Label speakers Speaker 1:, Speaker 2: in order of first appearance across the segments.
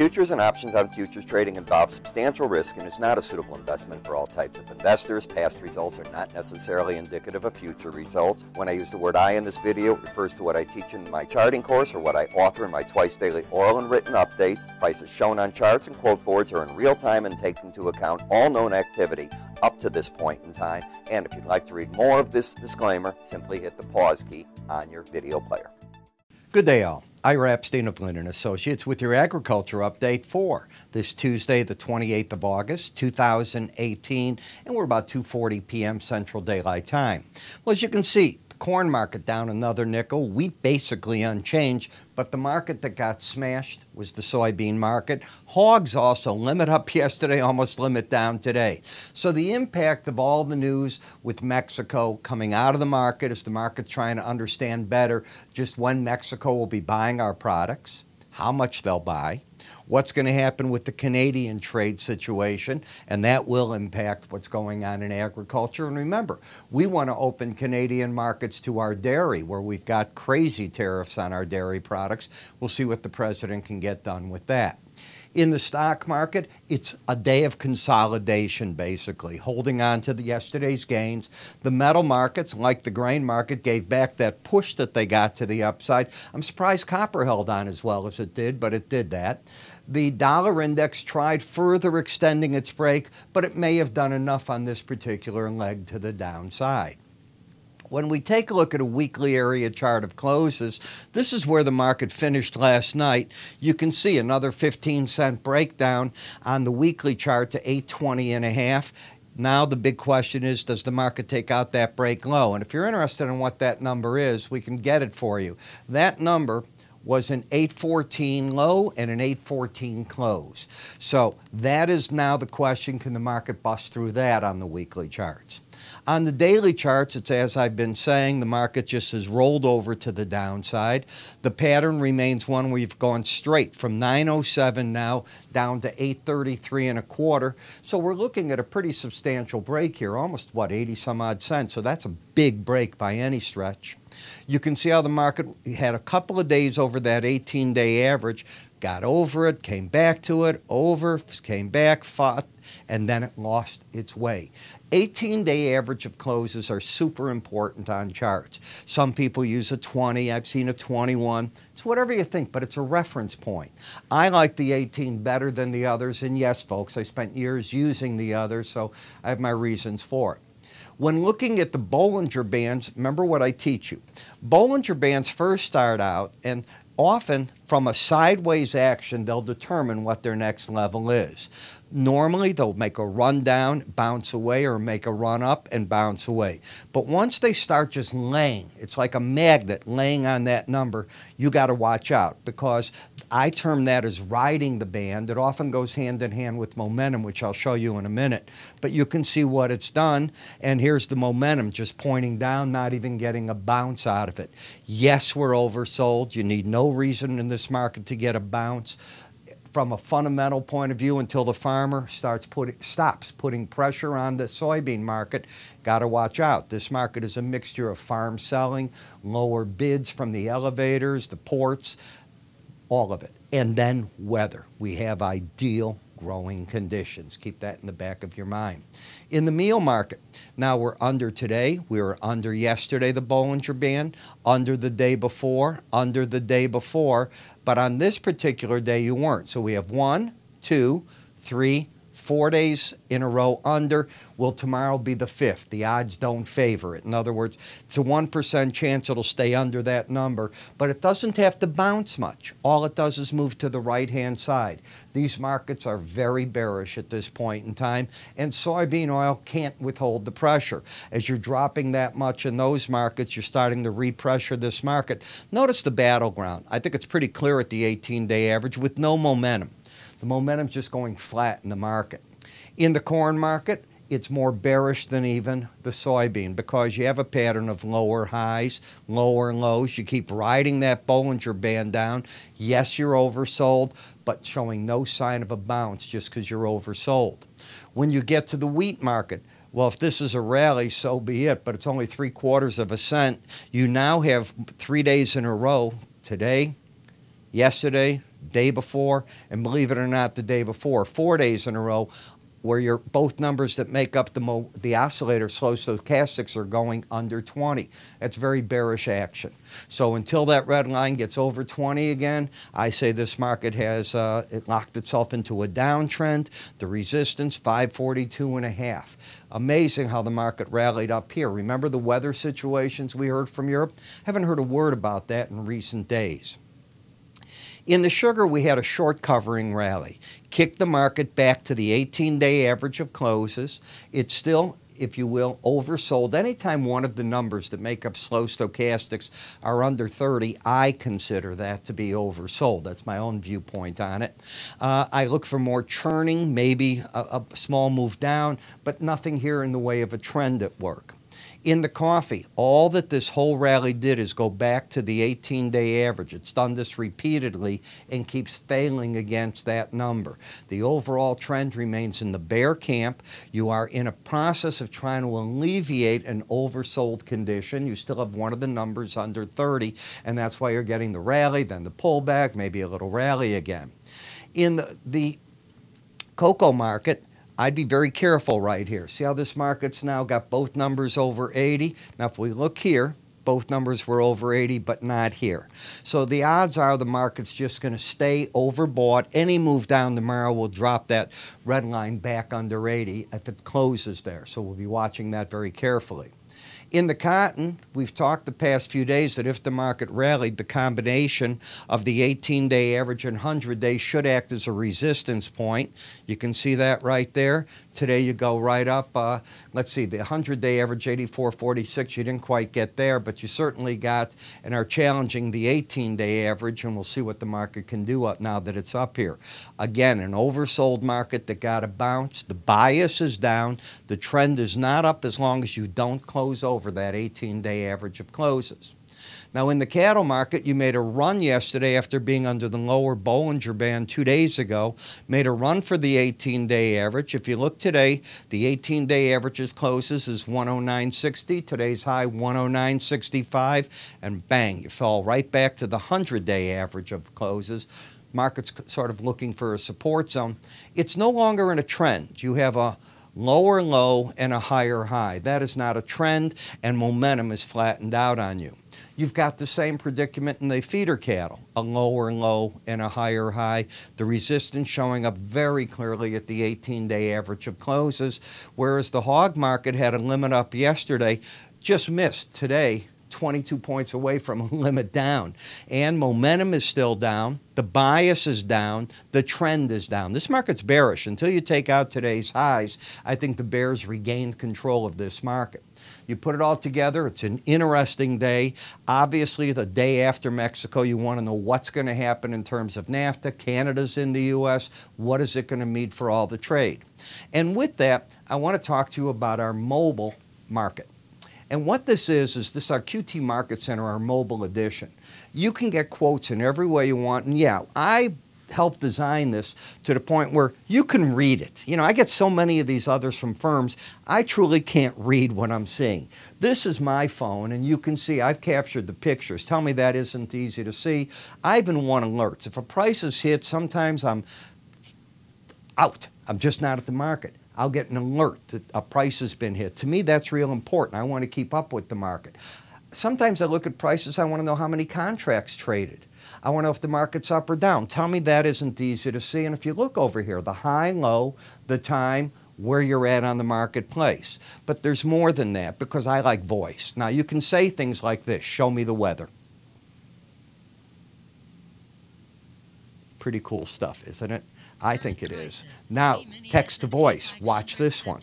Speaker 1: Futures and options on futures trading involve substantial risk and is not a suitable investment for all types of investors. Past results are not necessarily indicative of future results. When I use the word I in this video, it refers to what I teach in my charting course or what I author in my twice daily oral and written updates. Prices shown on charts and quote boards are in real time and take into account all known activity up to this point in time. And if you'd like to read more of this disclaimer, simply hit the pause key on your video player.
Speaker 2: Good day, all. Ira Epstein of Linden Associates with your agriculture update for this Tuesday, the 28th of August, 2018, and we're about 2:40 p.m. Central Daylight Time. Well, as you can see, the corn market down another nickel, wheat basically unchanged, but the market that got smashed was the soybean market. Hogs also limit up yesterday, almost limit down today. So the impact of all the news with Mexico coming out of the market as the market's trying to understand better just when Mexico will be buying our products, how much they'll buy, what's going to happen with the Canadian trade situation, and that will impact what's going on in agriculture. And remember, we want to open Canadian markets to our dairy, where we've got crazy tariffs on our dairy products. We'll see what the president can get done with that. In the stock market, it's a day of consolidation, basically, holding on to yesterday's gains. The metal markets, like the grain market, gave back that push that they got to the upside. I'm surprised copper held on as well as it did, but it did that. The dollar index tried further extending its break, but it may have done enough on this particular leg to the downside. When we take a look at a weekly area chart of closes, this is where the market finished last night. You can see another 15-cent breakdown on the weekly chart to 820.5. Now the big question is, does the market take out that break low? And if you're interested in what that number is, we can get it for you. That number was an 814 low and an 814 close. So that is now the question, can the market bust through that on the weekly charts? On the daily charts, it's as I've been saying, the market just has rolled over to the downside. The pattern remains one where you've gone straight from 907 now down to 833.25. So we're looking at a pretty substantial break here, almost, what, 80 some odd cents. So that's a big break by any stretch. You can see how the market had a couple of days over that 18-day average, got over it, came back to it, over, came back, fought, and then it lost its way. 18-day average of closes are super important on charts. Some people use a 20. I've seen a 21. It's whatever you think, but it's a reference point. I like the 18 better than the others, and yes, folks, I spent years using the others, so I have my reasons for it. When looking at the Bollinger Bands, remember what I teach you. Bollinger Bands first start out, and often from a sideways action, they'll determine what their next level is. Normally, they'll make a run down, bounce away, or make a run up and bounce away. But once they start just laying, it's like a magnet laying on that number, you got to watch out, because I term that as riding the band. It often goes hand in hand with momentum, which I'll show you in a minute. But you can see what it's done, and here's the momentum just pointing down, not even getting a bounce out of it. Yes, we're oversold. You need no reason in this market to get a bounce. From a fundamental point of view, until the farmer stops putting pressure on the soybean market, got to watch out. This market is a mixture of farm selling, lower bids from the elevators, the ports, all of it. And then weather. We have ideal growing conditions. Keep that in the back of your mind. In the meal market, now we're under today, we were under yesterday, the Bollinger Band, under the day before, but on this particular day you weren't. So we have 1, 2, 3, 4 days in a row under. Will tomorrow be the 5th? The odds don't favor it. In other words, it's a 1% chance it'll stay under that number, but it doesn't have to bounce much. All it does is move to the right-hand side. These markets are very bearish at this point in time, and soybean oil can't withhold the pressure. As you're dropping that much in those markets, you're starting to repressure this market. Notice the battleground. I think it's pretty clear at the 18-day average with no momentum. The momentum's just going flat in the market. In the corn market, it's more bearish than even the soybean, because you have a pattern of lower highs, lower lows. You keep riding that Bollinger Band down. Yes, you're oversold, but showing no sign of a bounce just because you're oversold. When you get to the wheat market, well, if this is a rally, so be it, but it's only 3/4 of a cent. You now have 3 days in a row, today, yesterday, day before, and believe it or not, the day before, 4 days in a row, where both numbers that make up the oscillator slow stochastics are going under 20. That's very bearish action. So until that red line gets over 20 again, I say this market has it locked itself into a downtrend. The resistance, 542.5. Amazing how the market rallied up here. Remember the weather situations we heard from Europe? Haven't heard a word about that in recent days. In the sugar, we had a short covering rally. Kicked the market back to the 18-day average of closes. It's still, if you will, oversold. Anytime one of the numbers that make up slow stochastics are under 30, I consider that to be oversold. That's my own viewpoint on it. I look for more churning, maybe a small move down, but nothing here in the way of a trend at work. In the coffee, all that this whole rally did is go back to the 18-day average. It's done this repeatedly and keeps failing against that number. The overall trend remains in the bear camp. You are in a process of trying to alleviate an oversold condition. You still have one of the numbers under 30, and that's why you're getting the rally, then the pullback, maybe a little rally again. In the cocoa market, I'd be very careful right here. See how this market's now got both numbers over 80? Now, if we look here, both numbers were over 80, but not here. So the odds are the market's just going to stay overbought. Any move down tomorrow will drop that red line back under 80 if it closes there. So we'll be watching that very carefully. In the cotton, we've talked the past few days that if the market rallied, the combination of the 18-day average and 100-day should act as a resistance point. You can see that right there. Today you go right up. Let's see, the 100-day average, 84.46. You didn't quite get there, but you certainly got and are challenging the 18-day average, and we'll see what the market can do up now that it's up here. Again, an oversold market that got a bounce. The bias is down. The trend is not up as long as you don't close over that 18-day average of closes. Now, in the cattle market, you made a run yesterday after being under the lower Bollinger Band 2 days ago, made a run for the 18-day average. If you look today, the 18-day average's closes is 109.60. Today's high, 109.65. And bang, you fell right back to the 100-day average of closes. Market's sort of looking for a support zone. It's no longer in a trend. You have a lower low and a higher high. That is not a trend, and momentum is flattened out on you. You've got the same predicament in the feeder cattle, a lower low and a higher high. The resistance showing up very clearly at the 18-day average of closes, whereas the hog market had a limit up yesterday, just missed today, 22 points away from a limit down. And momentum is still down. The bias is down. The trend is down. This market's bearish. Until you take out today's highs, I think the bears regained control of this market. You put it all together, it's an interesting day. Obviously, the day after Mexico, you want to know what's going to happen in terms of NAFTA. Canada's in the U.S. What is it going to mean for all the trade? And with that, I want to talk to you about our mobile market. And what this is this our QT Market Center, our mobile edition. You can get quotes in every way you want. And yeah, I helped design this to the point where you can read it. You know, I get so many of these others from firms, I truly can't read what I'm seeing. This is my phone, and you can see I've captured the pictures. Tell me that isn't easy to see. I even want alerts. If a price is hit, sometimes I'm out. I'm just not at the market. I'll get an alert that a price has been hit. To me, that's real important. I want to keep up with the market. Sometimes I look at prices, I want to know how many contracts traded. I want to know if the market's up or down. Tell me that isn't easy to see. And if you look over here, the high, low, the time, where you're at on the marketplace. But there's more than that because I like voice. Now, you can say things like this, show me the weather. Pretty cool stuff, isn't it? I think it is. Now, text to voice. Watch this one.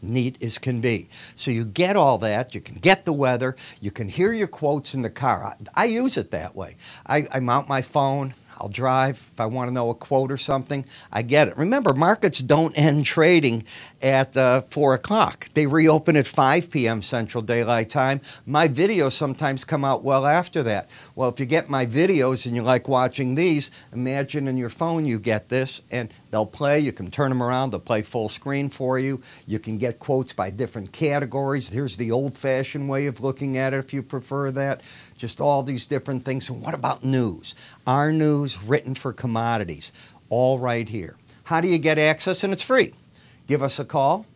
Speaker 2: Neat as can be. So you get all that. You can get the weather. You can hear your quotes in the car. I use it that way. I mount my phone. I'll drive. If I want to know a quote or something, I get it. Remember, markets don't end trading at 4 o'clock. They reopen at 5 p.m. Central Daylight Time. My videos sometimes come out well after that. Well, if you get my videos and you like watching these, imagine in your phone you get this, and they'll play. You can turn them around. They'll play full screen for you. You can get quotes by different categories. Here's the old-fashioned way of looking at it if you prefer that. Just all these different things. And what about news? Our news written for commodities, all right here. How do you get access? And it's free. Give us a call.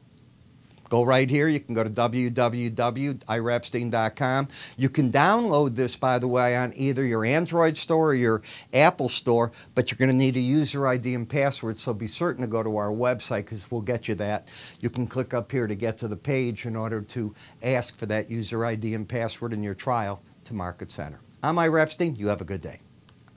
Speaker 2: Go right here. You can go to www.irapstein.com. You can download this, by the way, on either your Android store or your Apple store, but you're going to need a user ID and password, so be certain to go to our website because we'll get you that. You can click up here to get to the page in order to ask for that user ID and password in your trial to Market Center. I'm Ira Epstein. You have a good day.